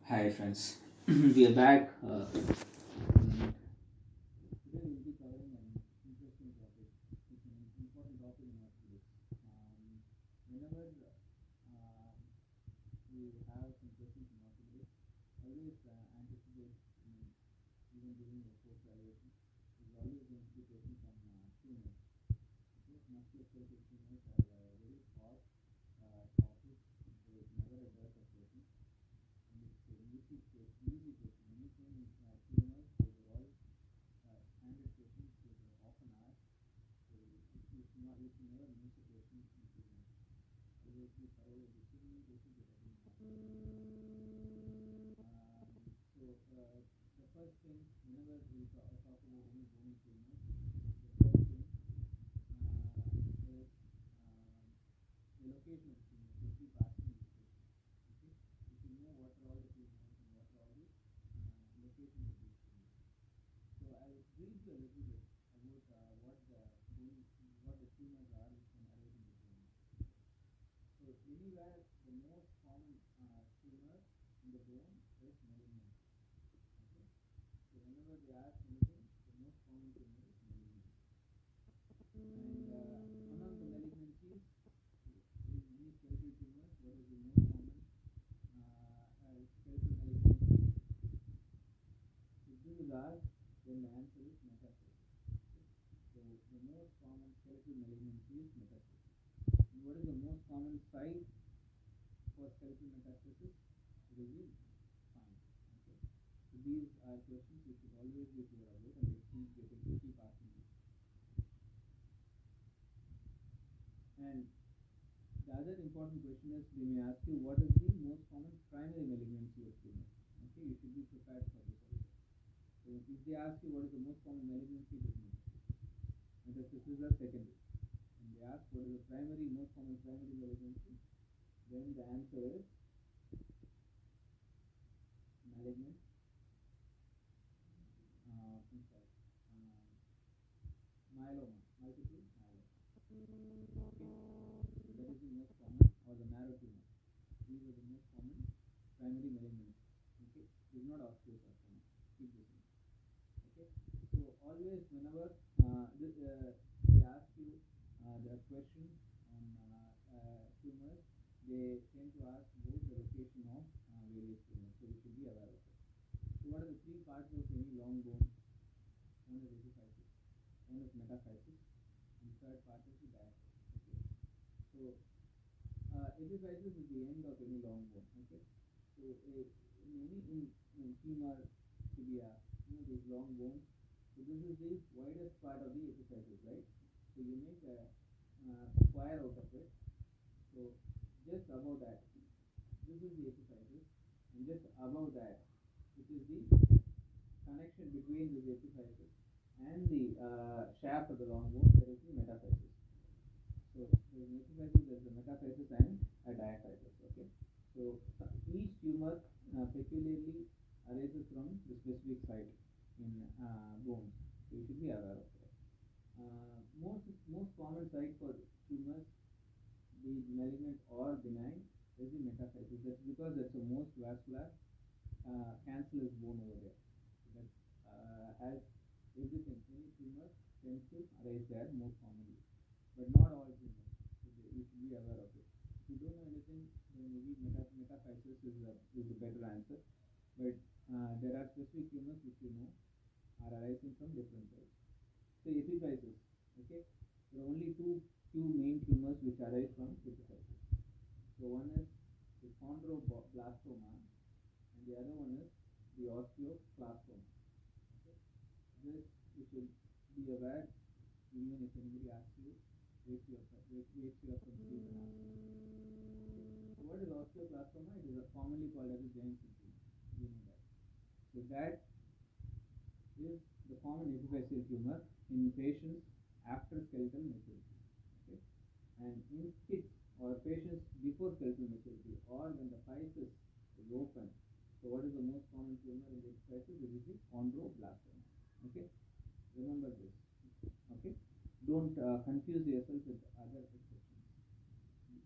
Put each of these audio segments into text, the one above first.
Hi friends, we are back. And today we'll be covering an interesting topic. It's an important topic in orthopedics. Whenever we have some questions in orthopedics, always anticipate, even during the post evaluation, there's always going to be questions on tumors. Okay? Musculoskeletal tumors are a very hot topic. There is never a dearth of questions. And it's an easy question. Anything tumors, those are all standard questions. Those are often asked. So you should never miss a question in tumors. Always be thorough with the same questions that have been asked. The first thing, whenever we talk about any bone tumor, the first thing is the location of the tumor. So keep asking this question. Okay, if you know what are all the tumors and what are all the locations of these tumors. So I'll brief you a little bit about what the tumors are which can arise in the bone. So anywhere the most common tumor in the bone is malignant. Okay, so whenever they ask anything, the most common tumor is malignant. And among the malignancies, in many skeletal tumors, what is the most common skeletal malignancy? If this is asked, then the answer is metastasis. Okay? So the most common skeletal malignancy is metastasis. And what is the most common site for skeletal metastasis? It is the spine. Okay? So these are questions you should always be clear about, and keep asking these. And the other important question is, they may ask you what is the most common primary malignancy of tumor. Okay, you should be prepared for this also. So if they ask you what is the most common malignancy, it is metastasis are secondary. And they ask what is the most common primary malignancy, then the answer is malignant. Myeloma, multiple myeloma. Okay, so that is the most common, or the marrow tumor. These are the most common primary malignancy. Okay, it is not osteosarcoma. Keep this in mind. Okay, so always whenever they ask you the question on tumors, they tend to ask about the location of various tumors, so we should be aware of it. So what are the three parts of any long bone? One is epiphysis, one is metaphysis, and the third part is the diaphysis. Okay, so epiphysis is the end of any long bone. Okay, so in femur tibia, these long bones. So this is the widest part of the epiphysis, right? So you make a square out of it. So just above that, this is the epiphysis, and just above that, which is the connection between this epiphysis and the shaft of the long bone, there is the metaphysis. So there is an epiphysis, there is a metaphysis, and a diaphysis. Okay, so each tumor peculiarly arises from the specific site in bones. So you should be aware of that. Most common site for tumors, be it malignant or benign, is the metaphysis. That's because that's the most vascular, cancellous bone over there. So that has everything. Any tumor tends to arise there most commonly, but not all tumors. So you should be aware of it. If you don't know anything, then maybe metaphysis is a better answer. But there are specific tumors which you know are arising from different sites. So epiphysis. Okay, there are only two main tumors which arise from epiphysis. So one is the chondroblastoma, and the other one is the osteoclastoma. Okay, this you should be aware. Even if anybody asks you, wakes you up from sleep and asks you. Okay. So what is osteoclastoma? It is commonly called as a giant cell tumor. You know that. So that is the common epiphyseal tumor in patients after skeletal maturity. Okay, and in kids or patients before skeletal maturity, or when the physis is open. So what is the most common tumor in the epiphysis? It is the chondroblastoma. Okay, remember this. Okay, don't confuse yourself with other exceptions.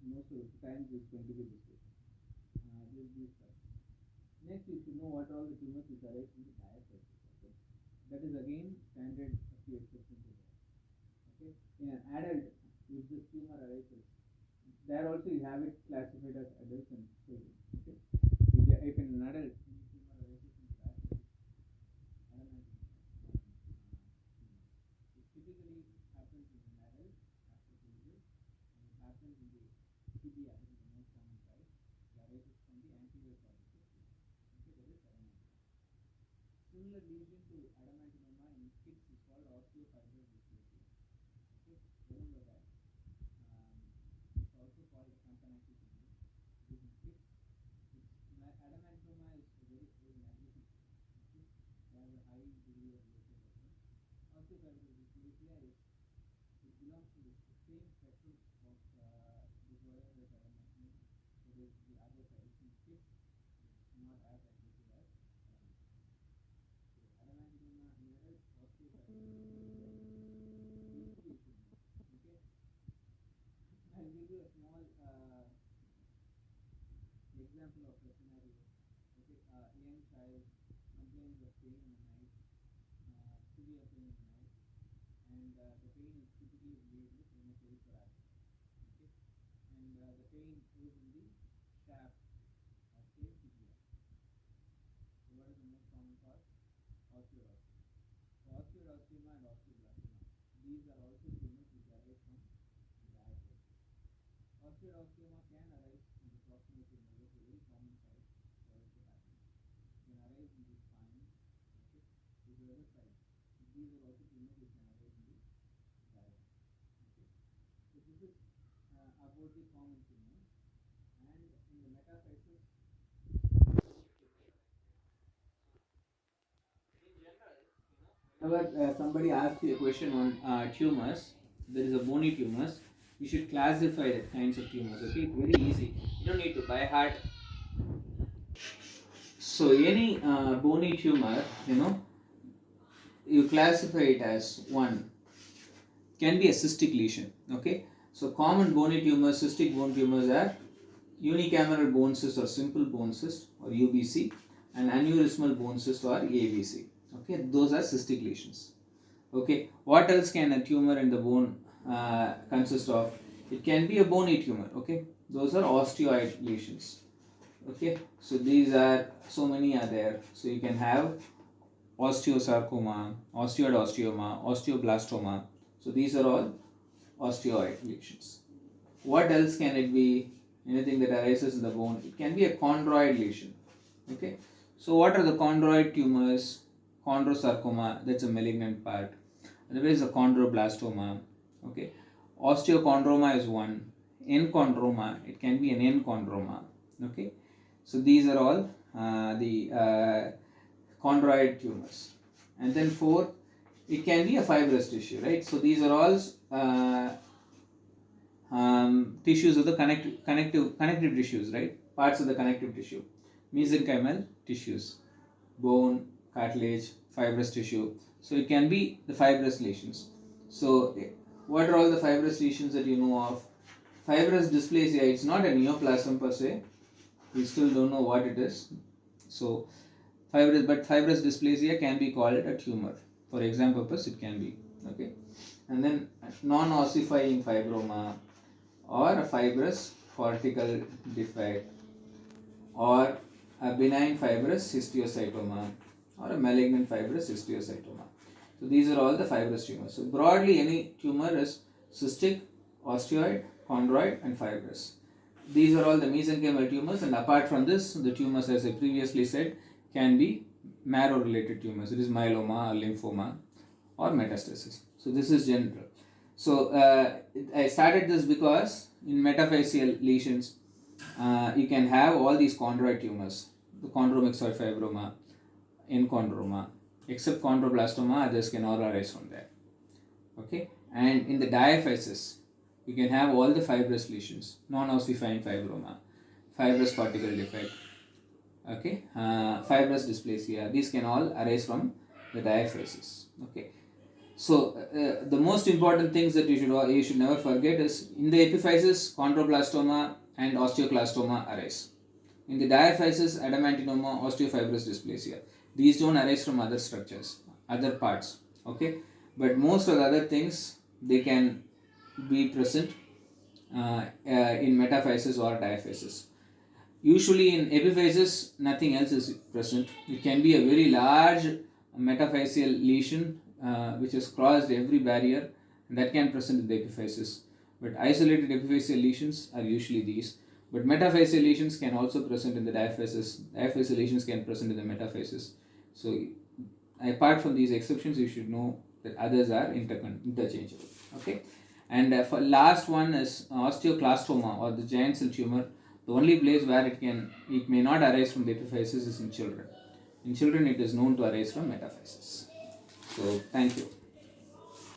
Most of the times it's going to be this way. These types. Next, you what are all the tumors which arise in the diaphysis. Okay, that is again standard, a few exceptions to that. Okay, in an adult, if this tumor arises, there also you have it classified as adult and children. Okay, if in an adult, when the tumor arises in the diaphysis, adamantium, it typically happens in an adult after surgery, and it happens in the tibia, which is the most common site. It arises from the anterior part of the tibia. Okay, that is adamantium. Similar lesion to adamantioma in kids is called osteofibrous dysplasia. Okay, remember that. It's also called campanitis syndrome. It is in kids. Adamantioma is very magnetic. Okay, they have a high degree of local response. Osteofibrous dysplasia is, it belongs to the same spectrum of disorder as adamantioma. It is the other side. It's in kids. It's not as aggressive as adamantioma in adults, osteofibrous dysplasia. These two you should know. Okay, I'll give you a small example of a scenario. Okay, young child complains of pain in the night, severe pain in the night, and the pain is typically related with rheumatoid arthritis. Okay, and the pain is in the shaft of the tibia. So what is the most common cause? Osteoarthritis. So osteoarthritis and osteoblastoma, these are also tumors which arise from the diaphysis. Osteoarthritis can arise in the proximity nerve, a very common site. It also happens. It can arise in the spine. Okay, to the other side. These are also tumors which can arise in the diaphysis. Okay, so this is about the common tumors, and in the metaphysis, whenever somebody asks you a question on tumors, there is a bony tumors, you should classify the kinds of tumors. Okay, it's very easy. You don't need to by heart. So any bony tumor, you classify it as one. Can be a cystic lesion. Okay, so common bony tumors, cystic bone tumors are unicameral bone cyst or simple bone cyst or UBC, and aneurysmal bone cyst or ABC. Okay, those are cystic lesions. Okay, what else can a tumor in the bone consist of? It can be a bony tumor. Okay, those are osteoid lesions. Okay, so these are, so many are there. So you can have osteosarcoma, osteoid osteoma, osteoblastoma. So these are all osteoid lesions. What else can it be? Anything that arises in the bone. It can be a chondroid lesion. Okay, so what are the chondroid tumors? Chondrosarcoma, that's a malignant part. Otherwise, a chondroblastoma. Okay, osteochondroma is one. Enchondroma, it can be an enchondroma. Okay, so these are all the chondroid tumors. And then fourth, it can be a fibrous tissue, right? So these are all tissues of the connective tissues, right? Parts of the connective tissue. Mesenchymal tissues, bone, cartilage, fibrous tissue. So it can be the fibrous lesions. So what are all the fibrous lesions that you know of? Fibrous dysplasia, it's not a neoplasm per se. We still don't know what it is. So fibrous dysplasia can be called a tumor. For exam purpose, it can be. Okay, and then non-ossifying fibroma, or a fibrous cortical defect, or a benign fibrous histiocytoma, or a malignant fibrous histiocytoma. So these are all the fibrous tumors. So broadly, any tumor is cystic, osteoid, chondroid, and fibrous. These are all the mesenchymal tumors, and apart from this, the tumors, as I previously said, can be marrow-related tumors. It is myeloma or lymphoma or metastasis. So this is general. So I started this because in metaphyseal lesions, you can have all these chondroid tumors, the chondromyxoid fibroma, enchondroma, except chondroblastoma, others can all arise from there. Okay, and in the diaphysis, you can have all the fibrous lesions, non-ossifying fibroma, fibrous cortical defect, okay, fibrous dysplasia. These can all arise from the diaphysis. Okay, so the most important things that you should never forget is in the epiphysis, chondroblastoma and osteoclastoma arise. In the diaphysis, adamantinoma, osteofibrous dysplasia. These don't arise from other structures, other parts. Okay, but most of the other things they can be present in metaphysis or diaphysis. Usually in epiphysis, nothing else is present. It can be a very large metaphyseal lesion which has crossed every barrier, and that can present in the epiphysis. But isolated epiphyseal lesions are usually these. But metaphyseal lesions can also present in the diaphysis. Diaphyseal lesions can present in the metaphysis. So apart from these exceptions, you should know that others are interchangeable. Okay, and for last one is osteoclastoma or the giant cell tumor. The only place where it may not arise from the epiphysis is in children. In children, it is known to arise from metaphysis. So thank you.